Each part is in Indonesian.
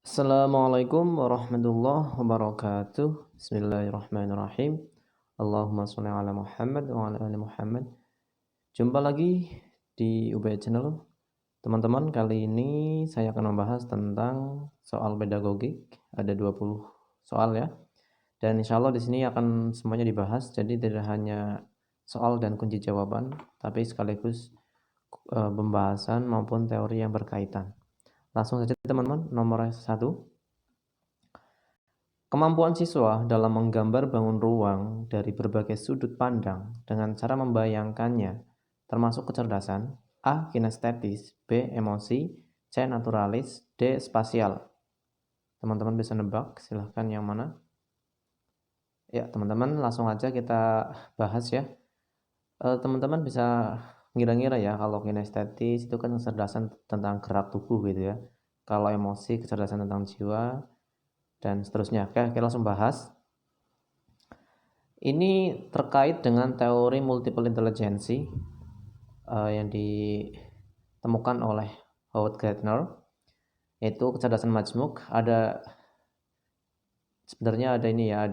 Assalamualaikum warahmatullahi wabarakatuh. Bismillahirrahmanirrahim. Allahumma sholli ala Muhammad wa ala ali Muhammad. Jumpa lagi di UBA Channel. Teman-teman, kali ini saya akan membahas tentang soal pedagogik. Ada 20 soal ya. Dan insya Allah di sini akan semuanya dibahas. Jadi tidak hanya soal dan kunci jawaban, tapi sekaligus pembahasan maupun teori yang berkaitan. Langsung saja teman-teman, nomor 1. Kemampuan siswa dalam menggambar bangun ruang dari berbagai sudut pandang dengan cara membayangkannya, termasuk kecerdasan, A. Kinestetis, B. Emosi, C. Naturalis, D. Spasial. Teman-teman bisa nebak, silahkan yang mana? Ya, teman-teman langsung aja kita bahas ya. Teman-teman bisa ngira-ngira ya, kalau kinestetis itu kan kecerdasan tentang gerak tubuh gitu ya. Kalau emosi, kecerdasan tentang jiwa, dan seterusnya. Oke, kita langsung bahas. Ini terkait dengan teori multiple intelligence yang ditemukan oleh Howard Gardner, yaitu kecerdasan majmuk. Sebenarnya ada ini ya,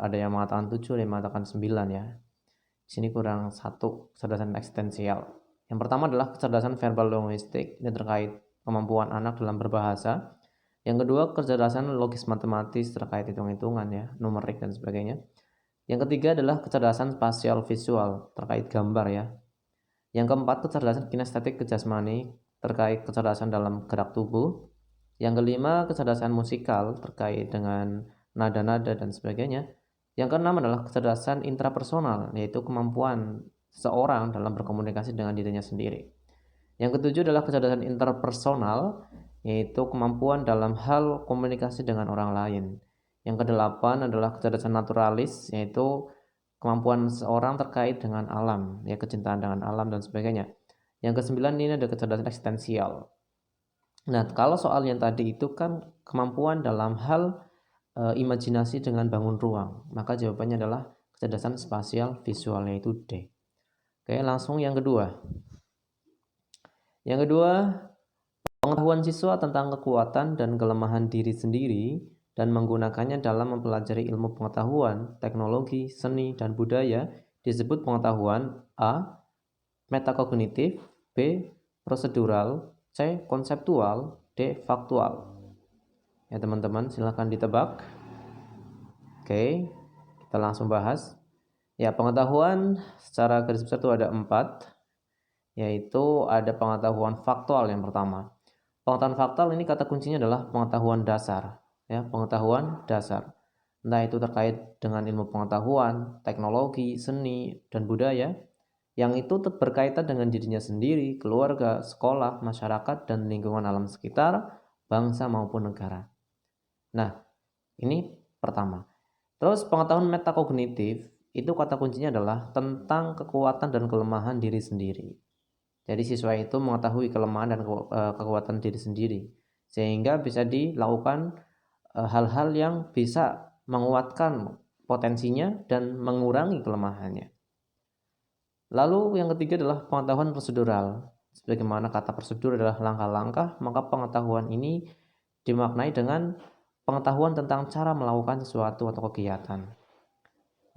ada yang mengatakan 7, ada yang mengatakan 9 ya. Di sini kurang 1, kecerdasan eksistensial. Yang pertama adalah kecerdasan verbal linguistik, ini terkait kemampuan anak dalam berbahasa. Yang kedua, kecerdasan logis matematis terkait hitung-hitungan ya, numerik dan sebagainya. Yang ketiga adalah kecerdasan spasial visual terkait gambar ya. Yang keempat, kecerdasan kinestetik jasmani terkait kecerdasan dalam gerak tubuh. Yang kelima, kecerdasan musikal terkait dengan nada-nada dan sebagainya. Yang keenam adalah kecerdasan intrapersonal, yaitu kemampuan seseorang dalam berkomunikasi dengan dirinya sendiri. Yang ketujuh adalah kecerdasan interpersonal, yaitu kemampuan dalam hal komunikasi dengan orang lain. Yang kedelapan adalah kecerdasan naturalis, yaitu kemampuan seseorang terkait dengan alam, ya kecintaan dengan alam dan sebagainya. Yang kesembilan ini ada kecerdasan eksistensial. Nah, kalau soal yang tadi itu kan kemampuan dalam hal imajinasi dengan bangun ruang, maka jawabannya adalah kecerdasan spasial visual, yaitu D. Oke, langsung yang kedua. Yang kedua, pengetahuan siswa tentang kekuatan dan kelemahan diri sendiri dan menggunakannya dalam mempelajari ilmu pengetahuan, teknologi, seni, dan budaya disebut pengetahuan A. Metakognitif, B. Prosedural, C. Konseptual, D. Faktual. Ya teman-teman, silahkan ditebak. Oke, kita langsung bahas. Ya, pengetahuan secara garis besar itu ada 4, yaitu ada pengetahuan faktual yang pertama. Pengetahuan faktual ini kata kuncinya adalah pengetahuan dasar, ya, pengetahuan dasar. Entah itu terkait dengan ilmu pengetahuan, teknologi, seni, dan budaya, yang itu berkaitan dengan dirinya sendiri, keluarga, sekolah, masyarakat, dan lingkungan alam sekitar, bangsa maupun negara. Nah, ini pertama. Terus pengetahuan metakognitif, itu kata kuncinya adalah tentang kekuatan dan kelemahan diri sendiri. Jadi siswa itu mengetahui kelemahan dan kekuatan diri sendiri, sehingga bisa dilakukan hal-hal yang bisa menguatkan potensinya dan mengurangi kelemahannya. Lalu yang ketiga adalah pengetahuan prosedural. Sebagaimana kata prosedur adalah langkah-langkah, maka pengetahuan ini dimaknai dengan pengetahuan tentang cara melakukan sesuatu atau kegiatan.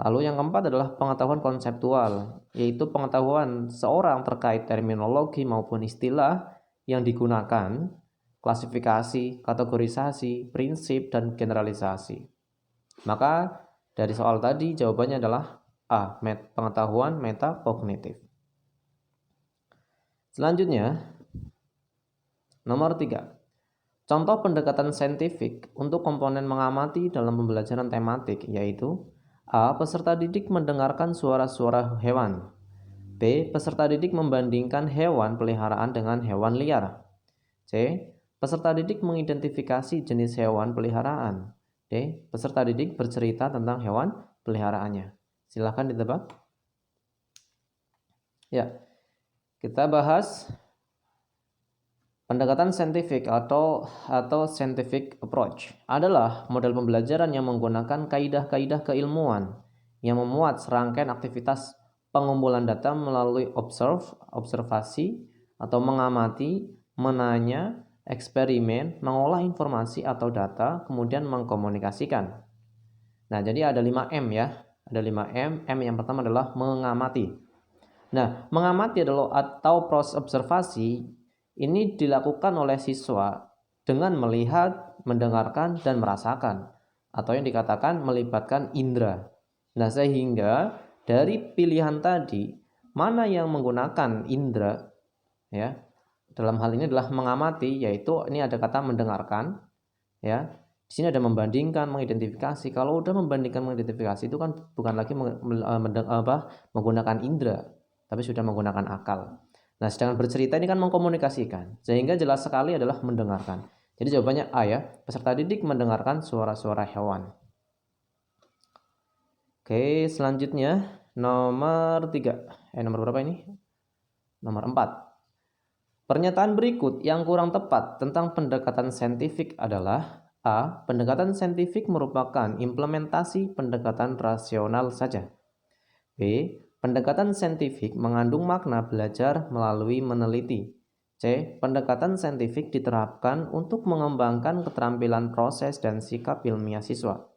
Lalu yang keempat adalah pengetahuan konseptual, yaitu pengetahuan seorang terkait terminologi maupun istilah yang digunakan, klasifikasi, kategorisasi, prinsip, dan generalisasi. Maka dari soal tadi jawabannya adalah A. Pengetahuan metakognitif. Selanjutnya, nomor 3. Contoh pendekatan saintifik untuk komponen mengamati dalam pembelajaran tematik yaitu A. Peserta didik mendengarkan suara-suara hewan. B. Peserta didik membandingkan hewan peliharaan dengan hewan liar. C. Peserta didik mengidentifikasi jenis hewan peliharaan. D. Peserta didik bercerita tentang hewan peliharaannya. Silahkan ditebak. Ya, kita bahas pendekatan saintifik atau scientific approach adalah model pembelajaran yang menggunakan kaidah-kaidah keilmuan yang memuat serangkaian aktivitas pengumpulan data melalui observasi atau mengamati, menanya, eksperimen, mengolah informasi atau data, kemudian mengkomunikasikan. Nah, jadi ada 5M ya. Ada 5M. M yang pertama adalah mengamati. Nah, mengamati adalah atau proses observasi ini dilakukan oleh siswa dengan melihat, mendengarkan, dan merasakan, atau yang dikatakan melibatkan indera. Nah, sehingga dari pilihan tadi, mana yang menggunakan indera, ya, dalam hal ini adalah mengamati, yaitu ini ada kata mendengarkan, ya. Di sini ada membandingkan, mengidentifikasi. Kalau udah membandingkan, mengidentifikasi itu kan bukan lagi menggunakan indera, tapi sudah menggunakan akal. Nah, sedangkan bercerita ini kan mengkomunikasikan, sehingga jelas sekali adalah mendengarkan. Jadi jawabannya A ya, peserta didik mendengarkan suara-suara hewan. Oke, selanjutnya nomor 3. Nomor berapa ini? Nomor 4. Pernyataan berikut yang kurang tepat tentang pendekatan saintifik adalah A. Pendekatan saintifik merupakan implementasi pendekatan rasional saja. B. Pendekatan saintifik mengandung makna belajar melalui meneliti. C. Pendekatan saintifik diterapkan untuk mengembangkan keterampilan proses dan sikap ilmiah siswa.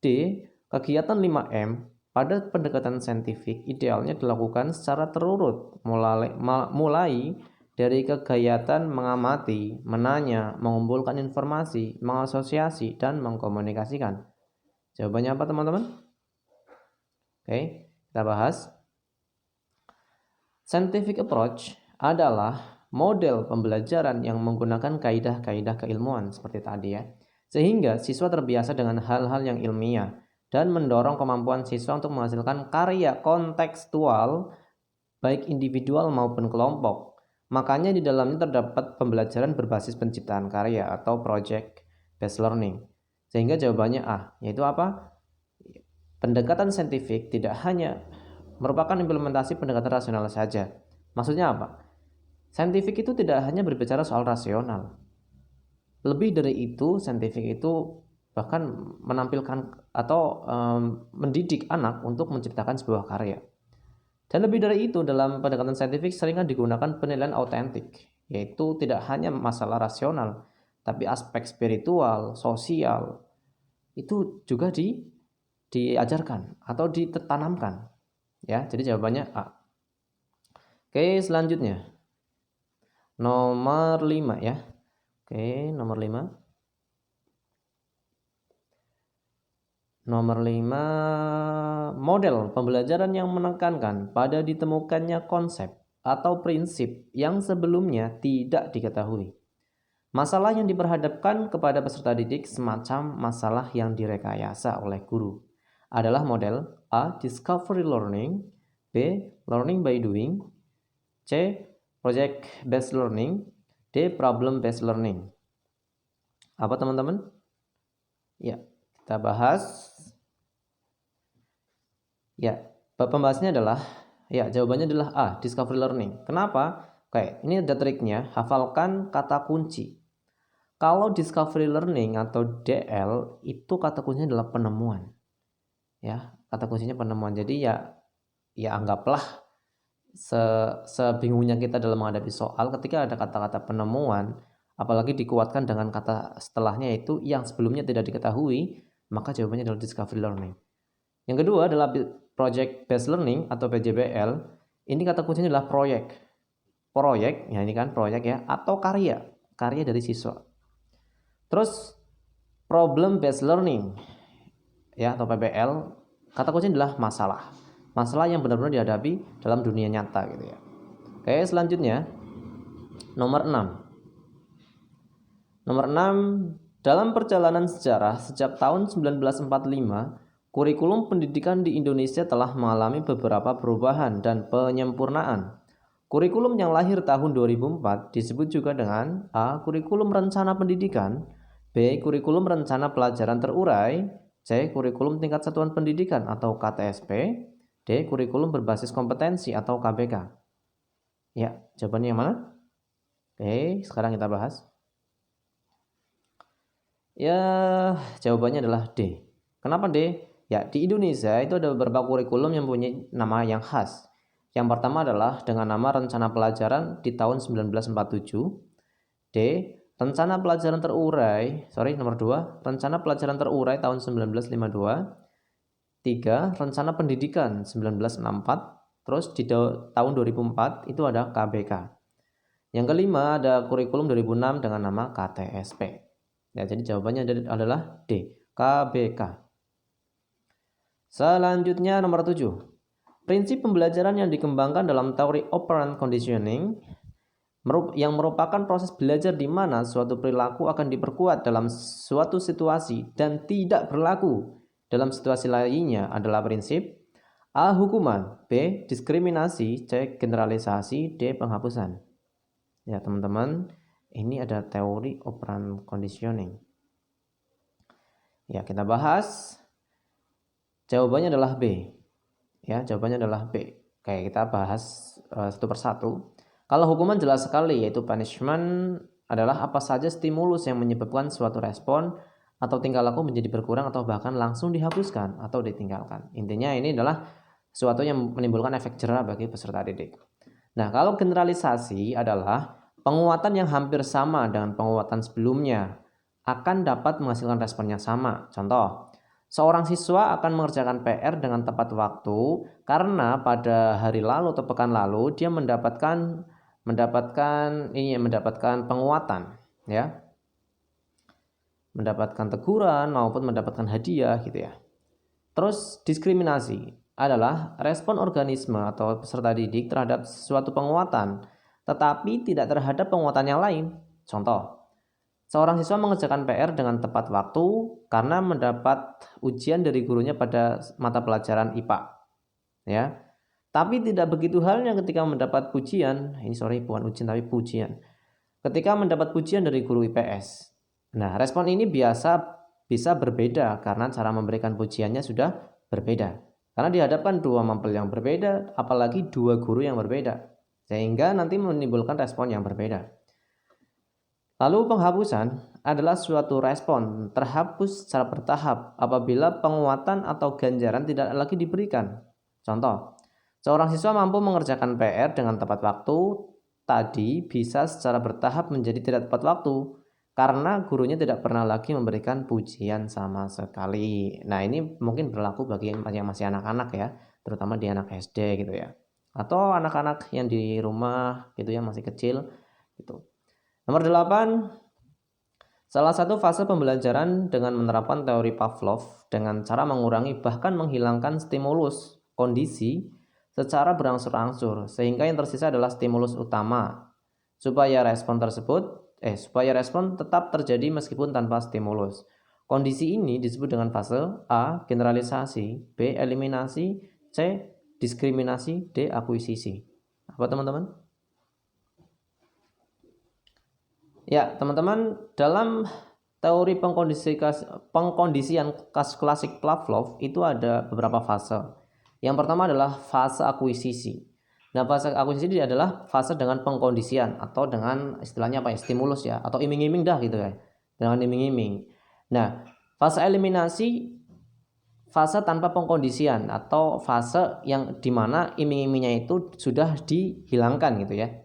D. Kegiatan 5M pada pendekatan saintifik idealnya dilakukan secara terurut, mulai dari kegiatan mengamati, menanya, mengumpulkan informasi, mengasosiasi, dan mengkomunikasikan. Jawabannya apa teman-teman? Oke, kita bahas. Scientific approach adalah model pembelajaran yang menggunakan kaidah-kaidah keilmuan seperti tadi ya, sehingga siswa terbiasa dengan hal-hal yang ilmiah dan mendorong kemampuan siswa untuk menghasilkan karya kontekstual baik individual maupun kelompok. Makanya di dalamnya terdapat pembelajaran berbasis penciptaan karya atau project based learning. Sehingga jawabannya A, yaitu apa? Pendekatan saintifik tidak hanya merupakan implementasi pendekatan rasional saja. Maksudnya apa? Saintifik itu tidak hanya berbicara soal rasional. Lebih dari itu, saintifik itu bahkan menampilkan atau mendidik anak untuk menciptakan sebuah karya. Dan lebih dari itu, dalam pendekatan saintifik seringkali digunakan penilaian autentik, yaitu tidak hanya masalah rasional, tapi aspek spiritual, sosial, itu juga diajarkan atau ditanamkan. Ya, jadi jawabannya A. Oke, selanjutnya. Nomor 5 ya. Oke, nomor 5. Nomor 5, model pembelajaran yang menekankan pada ditemukannya konsep atau prinsip yang sebelumnya tidak diketahui. Masalah yang diperhadapkan kepada peserta didik semacam masalah yang direkayasa oleh guru adalah model A. Discovery learning, B. Learning by doing, C. Project based learning, D. Problem based learning. Apa teman-teman? Ya, kita bahas. Ya, pembahasannya adalah, ya jawabannya adalah A, discovery learning. Kenapa? Oke, ini ada triknya, hafalkan kata kunci. Kalau discovery learning atau DL, itu kata kuncinya adalah penemuan. Ya, kata kuncinya penemuan. Jadi ya anggaplah sebingungnya kita dalam menghadapi soal ketika ada kata-kata penemuan, apalagi dikuatkan dengan kata setelahnya itu yang sebelumnya tidak diketahui, maka jawabannya adalah discovery learning. Yang kedua adalah project based learning atau PJBL. Ini kata kuncinya adalah proyek. Proyek, ya ini kan proyek ya, atau karya dari siswa. Terus problem based learning ya atau PBL, kata kuncinya adalah masalah. Masalah yang benar-benar dihadapi dalam dunia nyata gitu ya. Oke, selanjutnya nomor 6. Nomor 6, dalam perjalanan sejarah sejak tahun 1945, kurikulum pendidikan di Indonesia telah mengalami beberapa perubahan dan penyempurnaan. Kurikulum yang lahir tahun 2004 disebut juga dengan A. Kurikulum rencana pendidikan, B. Kurikulum rencana pelajaran terurai, C. Kurikulum tingkat satuan pendidikan atau KTSP, D. Kurikulum berbasis kompetensi atau KBK. Ya, jawabannya yang mana? Oke, sekarang kita bahas. Ya, jawabannya adalah D. Kenapa D? Ya, di Indonesia itu ada beberapa kurikulum yang punya nama yang khas. Yang pertama adalah dengan nama Rencana Pelajaran di tahun 1947. D. Rencana pelajaran terurai, nomor 2, rencana pelajaran terurai tahun 1952. 3, rencana pendidikan 1964. Terus di tahun 2004 itu ada KBK. Yang kelima ada kurikulum 2006 dengan nama KTSP. Ya, jadi jawabannya adalah D, KBK. Selanjutnya nomor 7. Prinsip pembelajaran yang dikembangkan dalam teori operant conditioning yang merupakan proses belajar di mana suatu perilaku akan diperkuat dalam suatu situasi dan tidak berlaku dalam situasi lainnya adalah prinsip A. Hukuman, B. Diskriminasi, C. Generalisasi, D. Penghapusan. Ya teman-teman, ini ada teori operant conditioning. Ya, kita bahas. Jawabannya adalah B. Ya, jawabannya adalah B. Kayak kita bahas satu persatu. Kalau hukuman jelas sekali, yaitu punishment adalah apa saja stimulus yang menyebabkan suatu respon atau tingkah laku menjadi berkurang atau bahkan langsung dihapuskan atau ditinggalkan. Intinya ini adalah sesuatu yang menimbulkan efek jera bagi peserta didik. Nah, kalau generalisasi adalah penguatan yang hampir sama dengan penguatan sebelumnya akan dapat menghasilkan respon yang sama. Contoh, seorang siswa akan mengerjakan PR dengan tepat waktu karena pada hari lalu atau pekan lalu dia mendapatkan penguatan, ya, mendapatkan teguran maupun mendapatkan hadiah gitu ya. Terus diskriminasi adalah respon organisme atau peserta didik terhadap suatu penguatan tetapi tidak terhadap penguatan yang lain. Contoh, seorang siswa mengerjakan PR dengan tepat waktu karena mendapat ujian dari gurunya pada mata pelajaran IPA, ya. Tapi tidak begitu halnya ketika mendapat pujian, bukan ujian tapi pujian. Ketika mendapat pujian dari guru IPS. Nah, respon ini bisa berbeda karena cara memberikan pujiannya sudah berbeda. Karena dihadapkan dua mempel yang berbeda, apalagi dua guru yang berbeda. Sehingga nanti menimbulkan respon yang berbeda. Lalu penghapusan adalah suatu respon terhapus secara bertahap apabila penguatan atau ganjaran tidak lagi diberikan. Contoh, seorang siswa mampu mengerjakan PR dengan tepat waktu tadi bisa secara bertahap menjadi tidak tepat waktu karena gurunya tidak pernah lagi memberikan pujian sama sekali. Nah, ini mungkin berlaku bagi yang masih anak-anak ya, terutama di anak SD gitu ya. Atau anak-anak yang di rumah gitu ya, masih kecil gitu. Nomor 8, salah satu fase pembelajaran dengan menerapkan teori Pavlov dengan cara mengurangi bahkan menghilangkan stimulus kondisi secara berangsur-angsur sehingga yang tersisa adalah stimulus utama supaya respon tetap terjadi meskipun tanpa stimulus. Kondisi ini disebut dengan fase A. Generalisasi, B. Eliminasi, C. Diskriminasi, D. Akuisisi. Apa teman-teman? Ya teman-teman, dalam teori pengkondisian klasik Pavlov itu ada beberapa fase. Yang pertama adalah fase akuisisi. Nah, fase akuisisi adalah fase dengan pengkondisian atau dengan istilahnya stimulus ya, atau iming-iming dah gitu ya. Dengan iming-iming. Nah, fase eliminasi fase tanpa pengkondisian atau fase yang dimana iming-imingnya itu sudah dihilangkan gitu ya.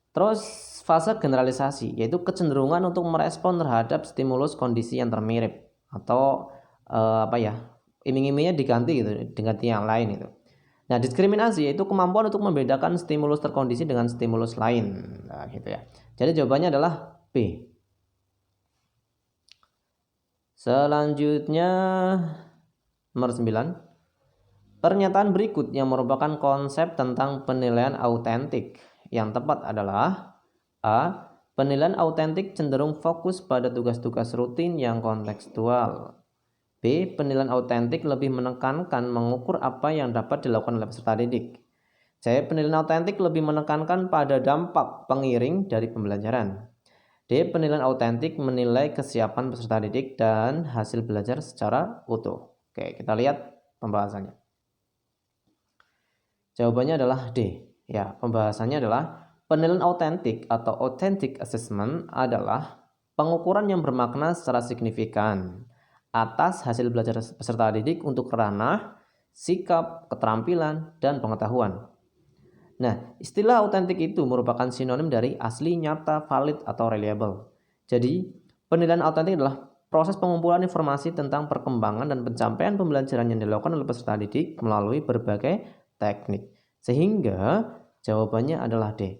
Terus fase generalisasi yaitu kecenderungan untuk merespon terhadap stimulus kondisi yang termirip atau iming-imingnya diganti gitu, diganti yang lain itu. Nah, diskriminasi yaitu kemampuan untuk membedakan stimulus terkondisi dengan stimulus lain. Nah, gitu ya. Jadi jawabannya adalah B. Selanjutnya nomor 9. Pernyataan berikut yang merupakan konsep tentang penilaian autentik. Yang tepat adalah A. Penilaian autentik cenderung fokus pada tugas-tugas rutin yang kontekstual. B. Penilaian autentik lebih menekankan mengukur apa yang dapat dilakukan oleh peserta didik. C. Penilaian autentik lebih menekankan pada dampak pengiring dari pembelajaran. D. Penilaian autentik menilai kesiapan peserta didik dan hasil belajar secara utuh. Oke, kita lihat pembahasannya. Jawabannya adalah D. Ya, pembahasannya adalah penilaian autentik atau authentic assessment adalah pengukuran yang bermakna secara signifikan atas hasil belajar peserta didik untuk ranah, sikap, keterampilan, dan pengetahuan. Nah, istilah autentik itu merupakan sinonim dari asli, nyata, valid, atau reliable. Jadi, penilaian autentik adalah proses pengumpulan informasi tentang perkembangan dan pencapaian pembelajaran yang dilakukan oleh peserta didik melalui berbagai teknik. Sehingga jawabannya adalah D.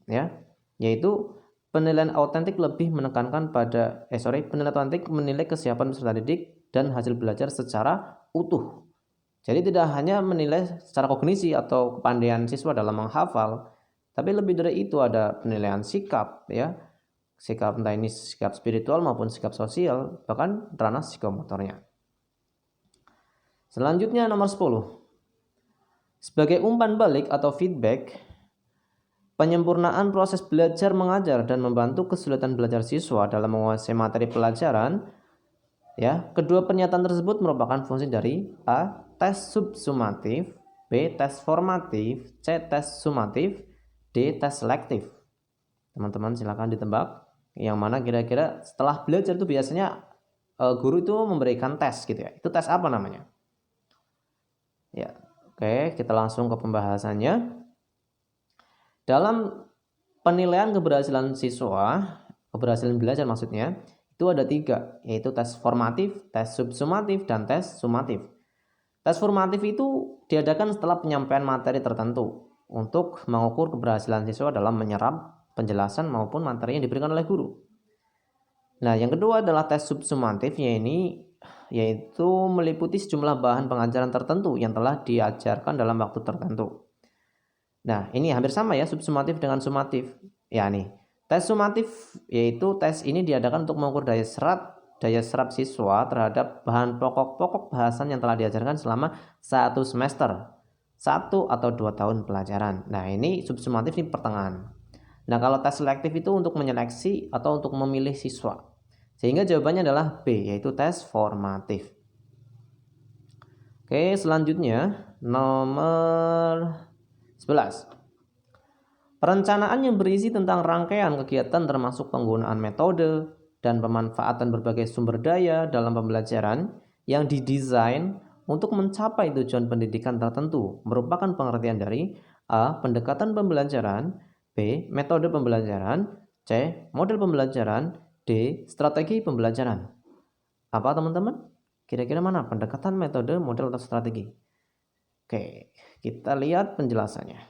Ya, yaitu penilaian autentik lebih menekankan penilaian autentik menilai kesiapan peserta didik dan hasil belajar secara utuh. Jadi tidak hanya menilai secara kognisi atau kepandaian siswa dalam menghafal, tapi lebih dari itu ada penilaian sikap, ya, sikap entah ini sikap spiritual maupun sikap sosial, bahkan ranah psikomotornya. Selanjutnya nomor 10. Sebagai umpan balik atau feedback, penyempurnaan proses belajar mengajar dan membantu kesulitan belajar siswa dalam menguasai materi pelajaran. Ya, kedua pernyataan tersebut merupakan fungsi dari A. Tes subsumatif, B. Tes formatif, C. Tes sumatif, D. Tes selektif. Teman-teman silakan ditebak yang mana kira-kira setelah belajar itu biasanya guru itu memberikan tes gitu ya. Itu tes apa namanya? Ya, oke, kita langsung ke pembahasannya. Dalam penilaian keberhasilan siswa, keberhasilan belajar maksudnya, itu ada 3, yaitu tes formatif, tes subsumatif, dan tes sumatif. Tes formatif itu diadakan setelah penyampaian materi tertentu untuk mengukur keberhasilan siswa dalam menyerap penjelasan maupun materi yang diberikan oleh guru. Nah, yang kedua adalah tes subsumatif, yaitu meliputi sejumlah bahan pengajaran tertentu yang telah diajarkan dalam waktu tertentu. Nah, ini hampir sama ya, subsumatif dengan sumatif. Ya nih, tes sumatif yaitu tes ini diadakan untuk mengukur daya serap siswa terhadap bahan pokok-pokok bahasan yang telah diajarkan selama 1 semester, 1 atau 2 tahun pelajaran. Nah, ini subsumatif ini pertengahan. Nah, kalau tes selektif itu untuk menyeleksi atau untuk memilih siswa. Sehingga jawabannya adalah B, yaitu tes formatif. Oke, selanjutnya nomor 11. Perencanaan yang berisi tentang rangkaian kegiatan termasuk penggunaan metode dan pemanfaatan berbagai sumber daya dalam pembelajaran yang didesain untuk mencapai tujuan pendidikan tertentu merupakan pengertian dari A. Pendekatan pembelajaran, B. Metode pembelajaran, C. Model pembelajaran, D. Strategi pembelajaran. Apa teman-teman? Kira-kira mana pendekatan, metode, model, atau strategi? Oke, kita lihat penjelasannya.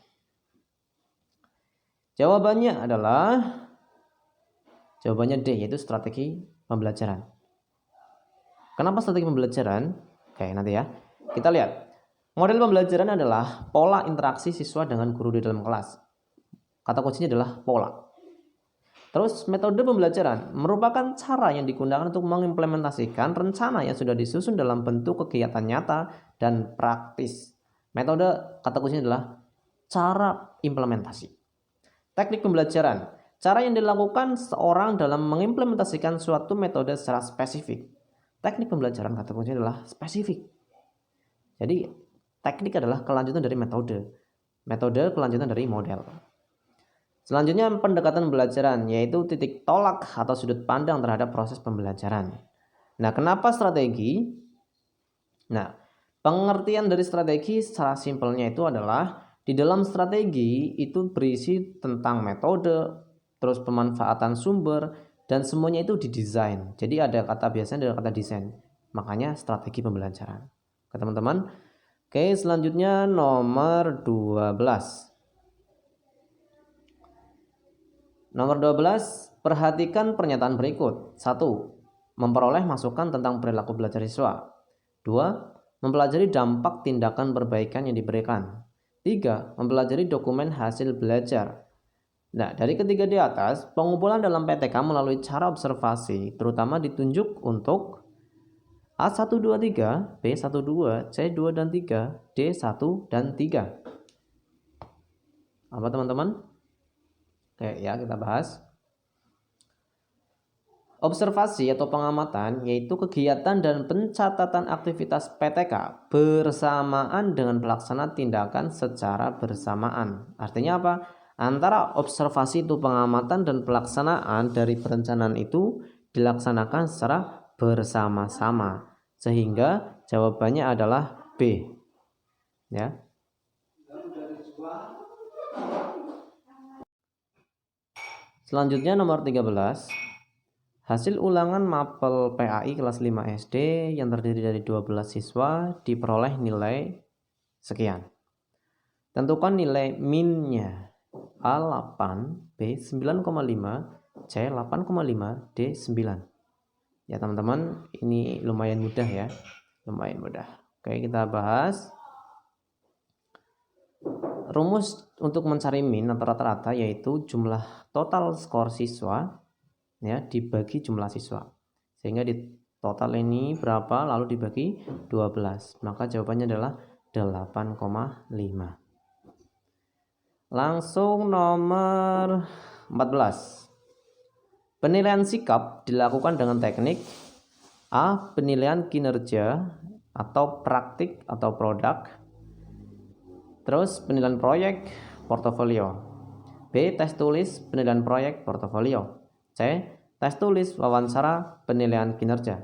Jawabannya D, yaitu strategi pembelajaran. Kenapa strategi pembelajaran? Oke, nanti ya. Kita lihat. Model pembelajaran adalah pola interaksi siswa dengan guru di dalam kelas. Kata kuncinya adalah pola. Terus metode pembelajaran merupakan cara yang digunakan untuk mengimplementasikan rencana yang sudah disusun dalam bentuk kegiatan nyata dan praktis. Metode kata kuncinya adalah cara implementasi. Teknik pembelajaran, cara yang dilakukan seorang dalam mengimplementasikan suatu metode secara spesifik. Teknik pembelajaran kata kuncinya adalah spesifik. Jadi teknik adalah kelanjutan dari metode. Metode kelanjutan dari model. Selanjutnya pendekatan pembelajaran, yaitu titik tolak atau sudut pandang terhadap proses pembelajaran. Nah, kenapa strategi? Nah, pengertian dari strategi secara simpelnya itu adalah di dalam strategi itu berisi tentang metode, terus pemanfaatan sumber, dan semuanya itu didesain. Jadi ada kata biasanya ada kata desain. Makanya strategi pembelajaran. Oke teman-teman. Oke, selanjutnya nomor 12. Nomor 12, perhatikan pernyataan berikut. 1. Memperoleh masukan tentang perilaku belajar siswa. 2. Mempelajari dampak tindakan perbaikan yang diberikan. 3. Mempelajari dokumen hasil belajar. Nah, dari ketiga di atas, pengumpulan dalam PTK melalui cara observasi terutama ditunjuk untuk A1, 2, 3, B1, 2, C2 dan 3, D1 dan 3. Apa teman-teman? Oke ya, kita bahas. Observasi atau pengamatan yaitu kegiatan dan pencatatan aktivitas PTK bersamaan dengan pelaksanaan tindakan secara bersamaan. Artinya apa? Antara observasi itu pengamatan dan pelaksanaan dari perencanaan itu dilaksanakan secara bersama-sama. Sehingga jawabannya adalah B. Ya. Selanjutnya nomor 13. Hasil ulangan mapel PAI kelas 5 SD yang terdiri dari 12 siswa diperoleh nilai sekian. Tentukan nilai min-nya. A8, B 9,5, C 8,5, D 9. Ya teman-teman, ini lumayan mudah ya. Lumayan mudah. Oke, kita bahas. Rumus untuk mencari min atau rata-rata yaitu jumlah total skor siswa ya dibagi jumlah siswa. Sehingga di total ini berapa lalu dibagi 12. Maka jawabannya adalah 8,5. Langsung nomor 14. Penilaian sikap dilakukan dengan teknik A. Penilaian kinerja atau praktik atau produk. Terus penilaian proyek portofolio. B. Tes tulis penilaian proyek portofolio. C. Tes tulis wawancara penilaian kinerja.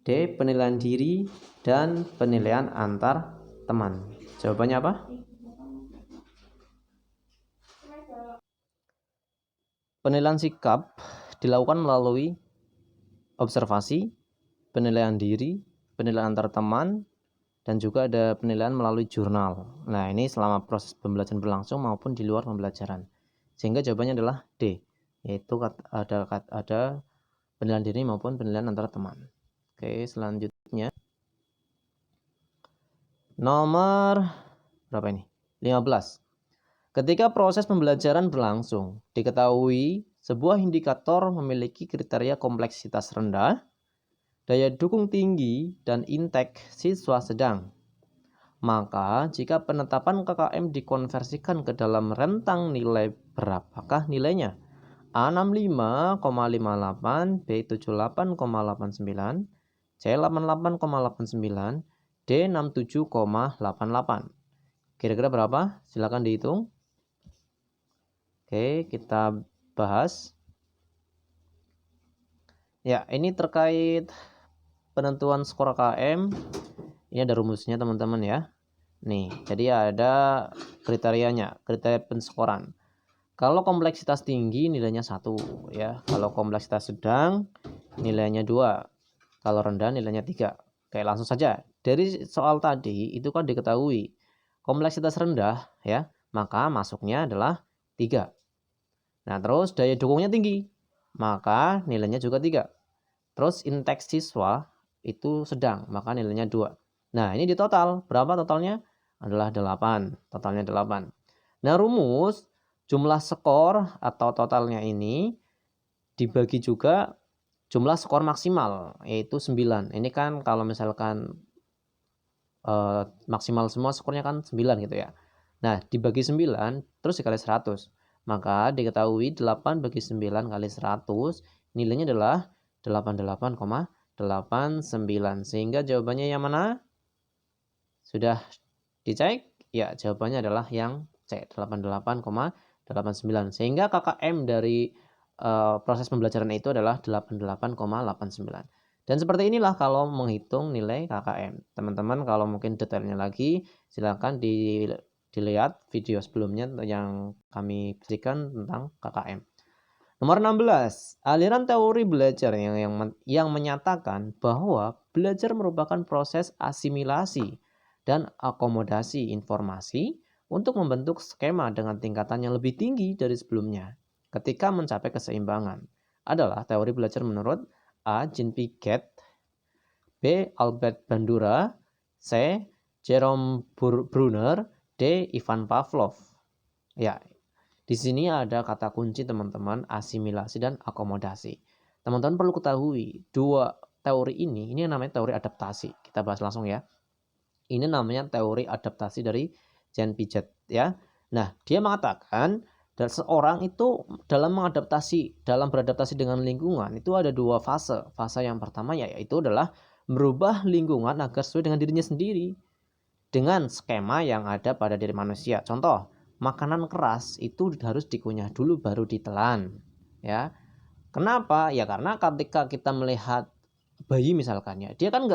D. Penilaian diri dan penilaian antar teman. Jawabannya apa? Penilaian sikap dilakukan melalui observasi, penilaian diri, penilaian antar teman, dan juga ada penilaian melalui jurnal. Nah, ini selama proses pembelajaran berlangsung maupun di luar pembelajaran. Sehingga jawabannya adalah D, yaitu ada penilaian diri maupun penilaian antar teman. Oke, selanjutnya nomor berapa ini? 15. Ketika proses pembelajaran berlangsung, diketahui sebuah indikator memiliki kriteria kompleksitas rendah, daya dukung tinggi, dan intake siswa sedang. Maka, jika penetapan KKM dikonversikan ke dalam rentang nilai berapakah nilainya? A65,58, B78,89, C88,89, D67,88. Kira-kira berapa? Silakan dihitung. Oke, kita bahas. Ya, ini terkait penentuan skor KKM. Ini ada rumusnya teman-teman ya. Nih, jadi ada kriterianya, kriteria penskoran. Kalau kompleksitas tinggi nilainya 1 ya. Kalau kompleksitas sedang nilainya 2. Kalau rendah nilainya 3. Oke, langsung saja. Dari soal tadi itu kan diketahui kompleksitas rendah ya, maka masuknya adalah 3. Nah, terus daya dukungnya tinggi, maka nilainya juga 3. Terus intake siswa itu sedang, maka nilainya 2. Nah, ini di total. Berapa totalnya? Adalah 8. Totalnya 8. Nah, rumus jumlah skor atau totalnya ini dibagi juga jumlah skor maksimal, yaitu 9. Ini kan kalau misalkan maksimal semua skornya kan 9 gitu ya. Nah, dibagi 9, terus dikali 100. Maka diketahui 8 bagi 9 kali 100, nilainya adalah 88,89. Sehingga jawabannya yang mana? Sudah dicek? Ya, jawabannya adalah yang C, 88,89. Sehingga KKM dari proses pembelajaran itu adalah 88,89. Dan seperti inilah kalau menghitung nilai KKM. Teman-teman kalau mungkin detailnya lagi, silakan dilihat video sebelumnya yang kami berikan tentang KKM. Nomor 16, aliran teori belajar yang menyatakan bahwa belajar merupakan proses asimilasi dan akomodasi informasi untuk membentuk skema dengan tingkatan yang lebih tinggi dari sebelumnya ketika mencapai keseimbangan. Adalah teori belajar menurut A. Jean Piaget, B. Albert Bandura, C. Jerome Bruner, D. Ivan Pavlov. Ya, di sini ada kata kunci teman-teman, asimilasi dan akomodasi. Teman-teman perlu ketahui, dua teori ini namanya teori adaptasi. Kita bahas langsung ya. Ini namanya teori adaptasi dari Jean Piaget ya. Nah, dia mengatakan dan seorang itu dalam beradaptasi dengan lingkungan itu ada dua fase. Fase yang pertama yaitu adalah merubah lingkungan agar sesuai dengan dirinya sendiri dengan skema yang ada pada diri manusia. Contoh, makanan keras itu harus dikunyah dulu baru ditelan, ya. Kenapa? Ya karena ketika kita melihat bayi misalkan ya, dia kan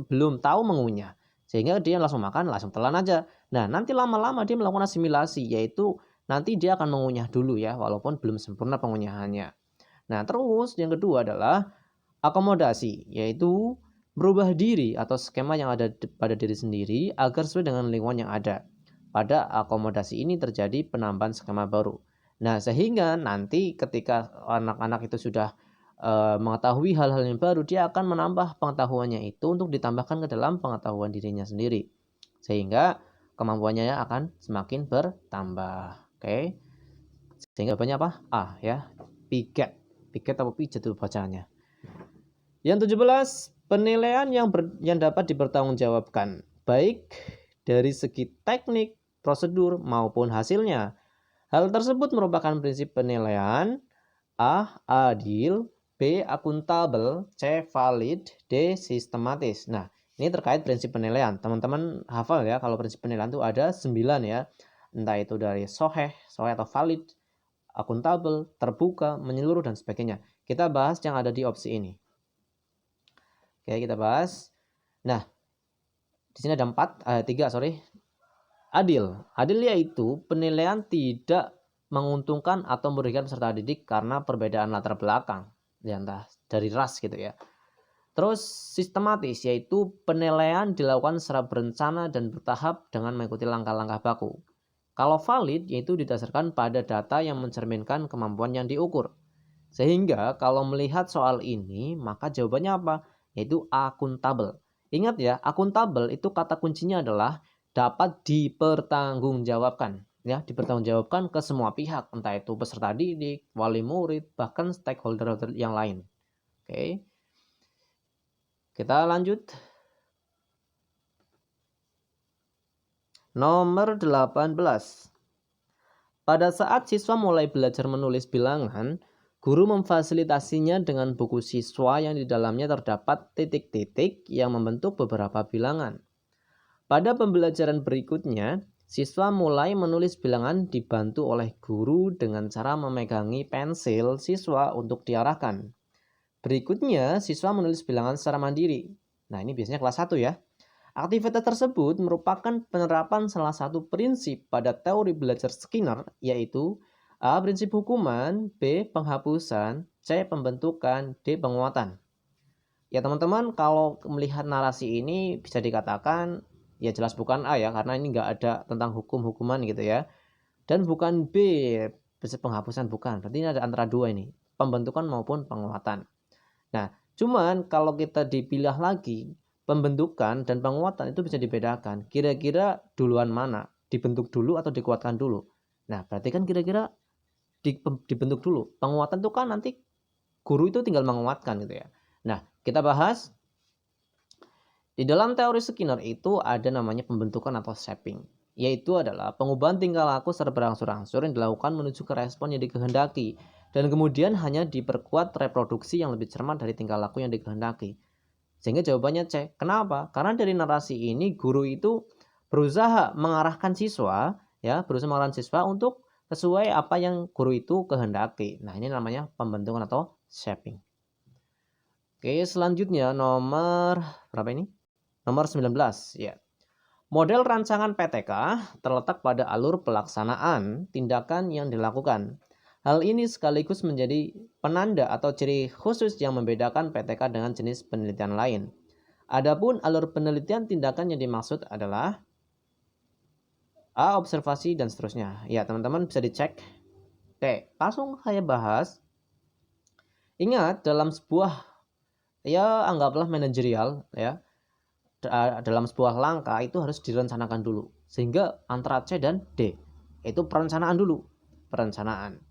belum tahu mengunyah, sehingga dia langsung makan, langsung telan aja. Nah, nanti lama-lama dia melakukan asimilasi, yaitu nanti dia akan mengunyah dulu ya, walaupun belum sempurna pengunyahannya. Nah, terus yang kedua adalah akomodasi, yaitu merubah diri atau skema yang ada pada diri sendiri agar sesuai dengan lingkungan yang ada. Pada akomodasi ini terjadi penambahan skema baru. Nah, sehingga nanti ketika anak-anak itu sudah mengetahui hal-hal yang baru, dia akan menambah pengetahuannya itu untuk ditambahkan ke dalam pengetahuan dirinya sendiri. Sehingga kemampuannya akan semakin bertambah. Oke. Sehingga jawabannya apa? A ya. Piket. Piket atau pijet itu bacaannya. Yang 17, penilaian yang dapat dipertanggungjawabkan, baik dari segi teknik, prosedur maupun hasilnya. Hal tersebut merupakan prinsip penilaian: A. Adil, B. Akuntabel, C. Valid, D. Sistematis. Nah, ini terkait prinsip penilaian. Teman-teman hafal ya, kalau prinsip penilaian itu ada 9 ya. Entah itu dari soheh atau valid, akuntabel, terbuka, menyeluruh, dan sebagainya. Kita bahas yang ada di opsi ini. Oke, kita bahas. Nah, di sini ada 3. Adil. Adil yaitu penilaian tidak menguntungkan atau merugikan peserta didik karena perbedaan latar belakang, ya entah dari ras gitu ya. Terus sistematis yaitu penilaian dilakukan secara berencana dan bertahap dengan mengikuti langkah-langkah baku. Kalau valid yaitu didasarkan pada data yang mencerminkan kemampuan yang diukur. Sehingga kalau melihat soal ini maka jawabannya apa? Yaitu akuntabel. Ingat ya, akuntabel itu kata kuncinya adalah dapat dipertanggungjawabkan. Ya, dipertanggungjawabkan ke semua pihak, entah itu peserta didik, wali murid, bahkan stakeholder yang lain. Oke. Kita lanjut. Nomor 18. Pada saat siswa mulai belajar menulis bilangan, guru memfasilitasinya dengan buku siswa yang di dalamnya terdapat titik-titik yang membentuk beberapa bilangan. Pada pembelajaran berikutnya, siswa mulai menulis bilangan dibantu oleh guru dengan cara memegangi pensil siswa untuk diarahkan. Berikutnya, siswa menulis bilangan secara mandiri. Nah, ini biasanya kelas 1 ya. Aktivitas tersebut merupakan penerapan salah satu prinsip pada teori belajar Skinner, yaitu A. Prinsip hukuman, B. Penghapusan, C. Pembentukan, D. Penguatan. Ya teman-teman, kalau melihat narasi ini bisa dikatakan ya jelas bukan A ya, karena ini nggak ada tentang hukum-hukuman gitu ya. Dan bukan B, prinsip penghapusan bukan. Berarti ini ada antara dua ini, pembentukan maupun penguatan. Nah, cuman kalau kita dipilah lagi, pembentukan dan penguatan itu bisa dibedakan. Kira-kira duluan mana? Dibentuk dulu atau dikuatkan dulu? Nah, berarti kan kira-kira dibentuk dulu. Penguatan itu kan nanti guru itu tinggal menguatkan gitu ya. Nah, kita bahas. Di dalam teori Skinner itu ada namanya pembentukan atau shaping. Yaitu adalah pengubahan tingkah laku secara berangsur-angsur yang dilakukan menuju ke respon yang dikehendaki. Dan kemudian hanya diperkuat reproduksi yang lebih cermat dari tingkah laku yang dikehendaki. Sehingga jawabannya C. Kenapa? Karena dari narasi ini guru itu berusaha mengarahkan siswa, untuk sesuai apa yang guru itu kehendaki. Nah, ini namanya pembentukan atau shaping. Oke, selanjutnya nomor berapa ini? Nomor 19 ya. Model rancangan PTK terletak pada alur pelaksanaan tindakan yang dilakukan. Hal ini sekaligus menjadi penanda atau ciri khusus yang membedakan PTK dengan jenis penelitian lain. Adapun alur penelitian tindakan yang dimaksud adalah A. Observasi dan seterusnya. Ya, teman-teman bisa dicek. Oke, langsung saya bahas. Ingat, dalam sebuah anggaplah manajerial ya, dalam sebuah langkah itu harus direncanakan dulu. Sehingga antara C dan D itu perencanaan dulu. Perencanaan.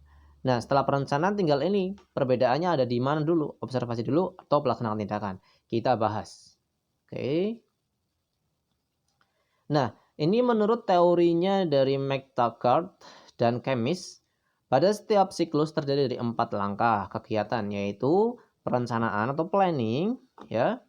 Nah, setelah perencanaan tinggal ini perbedaannya ada di mana dulu, observasi dulu atau pelaksanaan tindakan. Kita bahas. Oke. Nah, ini menurut teorinya dari McTaggart dan Chemis, pada setiap siklus terjadi dari 4 langkah kegiatan, yaitu perencanaan atau planning, ya.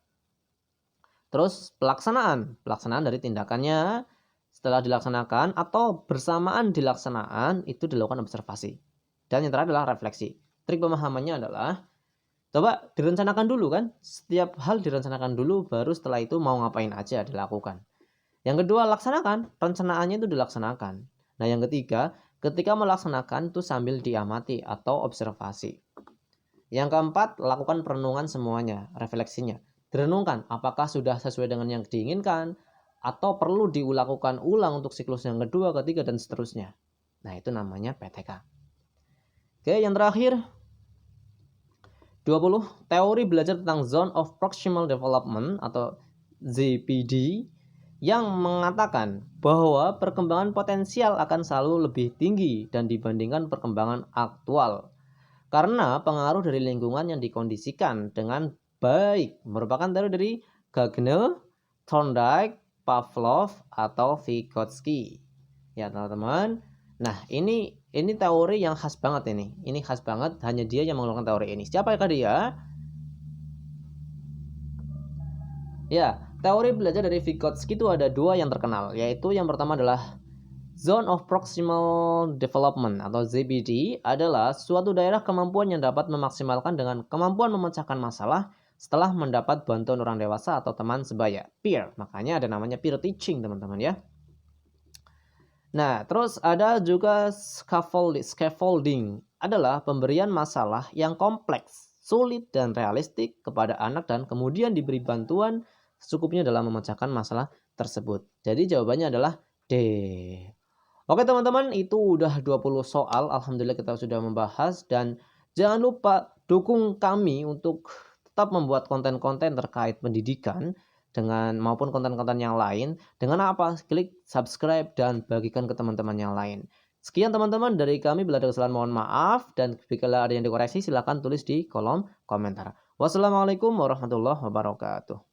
Terus pelaksanaan dari tindakannya, setelah dilaksanakan atau bersamaan dilaksanaan itu dilakukan observasi. Dan yang terakhir adalah refleksi. Trik pemahamannya adalah coba direncanakan dulu kan. Setiap hal direncanakan dulu baru setelah itu mau ngapain aja dilakukan. Yang kedua laksanakan, perencanaannya itu dilaksanakan. Nah yang ketiga, Ketika melaksanakan itu sambil diamati atau observasi. Yang keempat, lakukan perenungan semuanya, refleksinya. Direnungkan apakah sudah sesuai dengan yang diinginkan atau perlu dilakukan ulang untuk siklus yang kedua, ketiga, dan seterusnya. Nah, itu namanya PTK. Oke, yang terakhir 20. Teori belajar tentang Zone of Proximal Development atau ZPD yang mengatakan bahwa perkembangan potensial akan selalu lebih tinggi dan dibandingkan perkembangan aktual karena pengaruh dari lingkungan yang dikondisikan dengan baik. Merupakan teori dari Gagner, Thorndike, Pavlov, atau Vygotsky. Ya teman-teman. Nah ini teori yang khas banget ini. Ini khas banget, hanya dia yang mengeluarkan teori ini. Siapakah dia? Ya, teori belajar dari Vygotsky itu ada dua yang terkenal, yaitu yang pertama adalah Zone of Proximal Development atau ZPD adalah suatu daerah kemampuan yang dapat memaksimalkan dengan kemampuan memecahkan masalah setelah mendapat bantuan orang dewasa atau teman sebaya, peer. Makanya ada namanya peer teaching, teman-teman ya. Nah, terus ada juga scaffolding adalah pemberian masalah yang kompleks, sulit, dan realistik kepada anak dan kemudian diberi bantuan secukupnya dalam memecahkan masalah tersebut. Jadi jawabannya adalah D. Oke teman-teman, itu udah 20 soal. Alhamdulillah kita sudah membahas, dan jangan lupa dukung kami untuk tetap membuat konten-konten terkait pendidikan dengan maupun konten-konten yang lain. Dengan apa? Klik subscribe dan bagikan ke teman-teman yang lain. Sekian teman-teman dari kami. Bila ada kesalahan mohon maaf, dan jika ada yang dikoreksi silahkan tulis di kolom komentar. Wassalamualaikum warahmatullahi wabarakatuh.